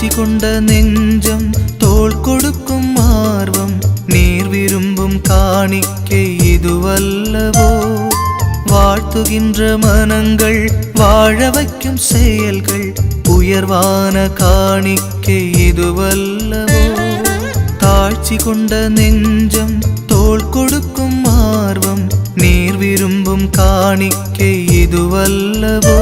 தாழ்ச்சி கொண்ட நெஞ்சம், தோள் கொடுக்கும் ஆர்வம், நீர் விரும்பும் காணிக்கை இதுவல்லவோ. வாழ்த்துகின்ற மனங்கள், வாழ வைக்கும் செயல்கள், உயர்வான காணிக்கை இதுவல்லவோ. தாழ்ச்சி கொண்ட நெஞ்சம், தோள் கொடுக்கும் ஆர்வம், நீர் விரும்பும் காணிக்கை இதுவல்லவோ.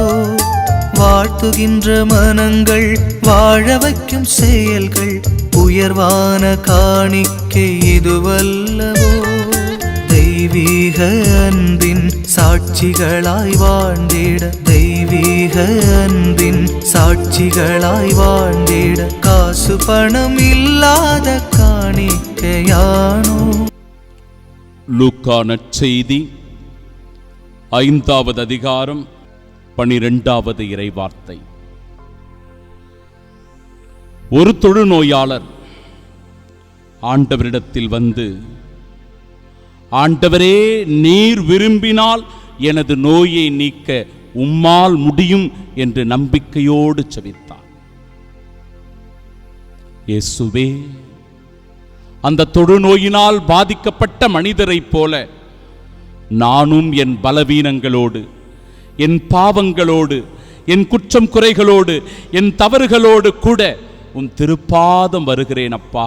வாழ்த்துகின்ற மனங்கள், வாழ வைக்கும் செயல்கள், உயர்வான காணிக்கை இதுவல்லவோ. தெய்வீக அன்பின் சாட்சிகளாய் வாழ்ந்திட, தெய்வீக அன்பின் சாட்சிகளாய் வாழ்ந்திட, காசு பணம் இல்லாத காணிக்கையானோ. லூக்கா நற்செய்தி 5வது அதிகாரம் 12வது இறைவார்த்தை. ஒரு தொழுநோயாளர் ஆண்டவரிடத்தில் வந்து, ஆண்டவரே, நீர் விரும்பினால் எனது நோயை நீக்க உம்மால் முடியும் என்று நம்பிக்கையோடு செபித்தார். இயேசுவே, அந்த தொழுநோயினால் பாதிக்கப்பட்ட மனிதரைப் போல நானும் என் பலவீனங்களோடு, என் பாவங்களோடு, என் குற்றம் குறைகளோடு, என் தவறுகளோடு கூட உன் திருப்பாதம் வருகிறேன் அப்பா.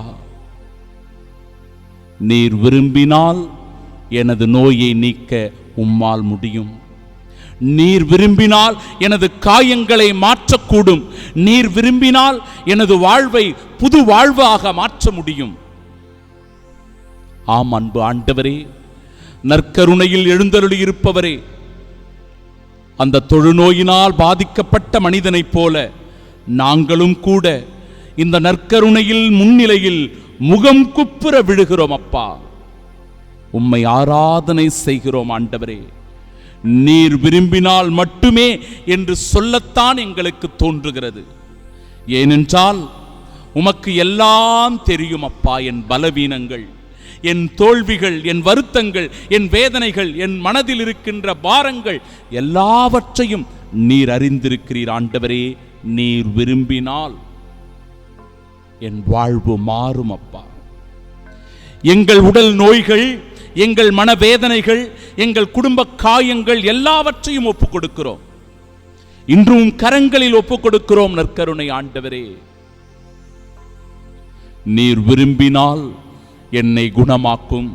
நீர் விரும்பினால் எனது நோயை நீக்க உம்மால் முடியும். நீர் விரும்பினால் எனது காயங்களை மாற்றக்கூடும். நீர் விரும்பினால் எனது வாழ்வை புது வாழ்வாக மாற்ற முடியும். ஆம் அன்பு ஆண்டவரே, நற்கருணையில் எழுந்தருளி இருப்பவரே, அந்த தொழுநோயினால் பாதிக்கப்பட்ட மனிதனைப் போல நாங்களும் கூட இந்த நற்கருணையில் முன்னிலையில் முகம் குப்புற விழுகிறோம் அப்பா. உம்மை ஆராதனை செய்கிறோம் ஆண்டவரே. நீர் விரும்பினால் மட்டுமே என்று சொல்லத்தான் எங்களுக்கு தோன்றுகிறது. ஏனென்றால் உமக்கு எல்லாம் தெரியும் அப்பா. என் பலவீனங்கள், என் தோல்விகள், என் வருத்தங்கள், என் வேதனைகள், என் மனதில் இருக்கின்ற பாரங்கள் எல்லாவற்றையும் நீர் அறிந்திருக்கிறீர் ஆண்டவரே. நீர் விரும்பினால் என் வாழ்வு மாறும் அப்பா. எங்கள் உடல் நோய்கள், எங்கள் மனவேதனைகள், எங்கள் குடும்ப காயங்கள் எல்லாவற்றையும் ஒப்புக் கொடுக்கிறோம். இன்றும் கரங்களில் ஒப்புக் கொடுக்கிறோம் நற்கருணை ஆண்டவரே. நீர் விரும்பினால் என்னை குணமாக்கும்.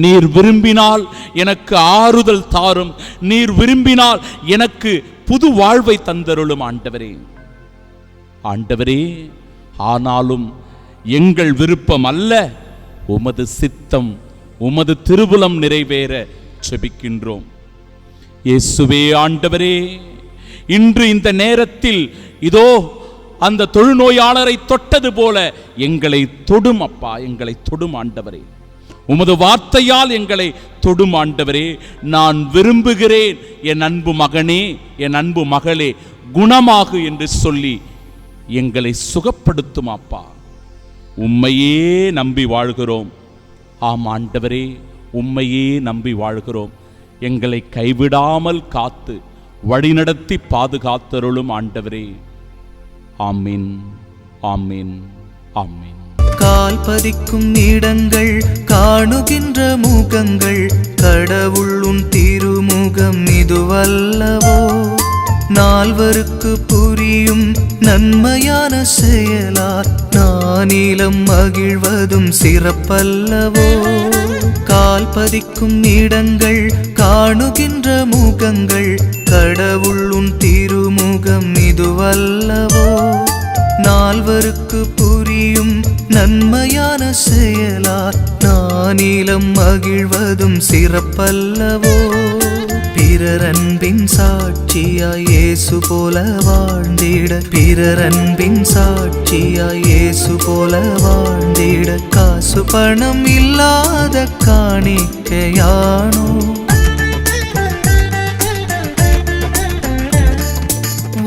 நீர் விரும்பினால் எனக்கு ஆறுதல் தாரும். நீர் விரும்பினால் எனக்கு புது வாழ்வை தந்தருளும் ஆண்டவரே. ஆண்டவரே, ஆனாலும் எங்கள் விருப்பம் அல்ல, உமது சித்தம், உமது திருவுளம் நிறைவேற செபிக்கின்றோம். இயேசுவே ஆண்டவரே, இன்று இந்த நேரத்தில் இதோ அந்த தொழுநோயாளரை தொட்டது போல எங்களை தொடும் அப்பா. எங்களை தொடும் ஆண்டவரே. உமது வார்த்தையால் எங்களை தொடும் ஆண்டவரே. நான் விரும்புகிறேன் என் அன்பு மகனே, என் அன்பு மகளே, குணமாகு என்று சொல்லி எங்களை சுகப்படுத்தும் அப்பா. உம்மையே நம்பி வாழ்கிறோம். ஆம் ஆண்டவரே, உம்மையே நம்பி வாழ்கிறோம். எங்களை கைவிடாமல் காத்து வழிநடத்தி பாதுகாத்தருளும் ஆண்டவரே. ஆமீன், ஆமீன், ஆமீன். கால் பதிக்கும் இடங்கள், காணுகின்ற முகங்கள், கடவுள் உன் திருமுகம் இதுவல்லவோ. நால்வருக்கு புரியும் நன்மையான செயலார் நானிலம் மகிழ்வதும் சிறப்பல்லவோ. கால் பதிக்கும் இடங்கள், காணுகின்ற முகங்கள், கடவுள் உன் திருமுகம் இதுவல்லவோ. நால்வருக்கு புரியும் நன்மையான செயலார் நானிலம் மகிழ்வதும் சிறப்பல்லவோ. பிறர் அன்பின் சாட்சியாய் இயேசு போல வாழ்ந்திட, பிறர் அன்பின் சாட்சியாய் இயேசு போல வாழ்ந்திட, காசு பணம் இல்லாத காணிக்கையானோ.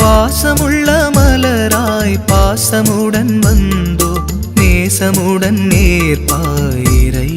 வாசமுள்ள மலராய் பாசமுடன் வந்தோ, நேசமுடன் நேர்பாயிரை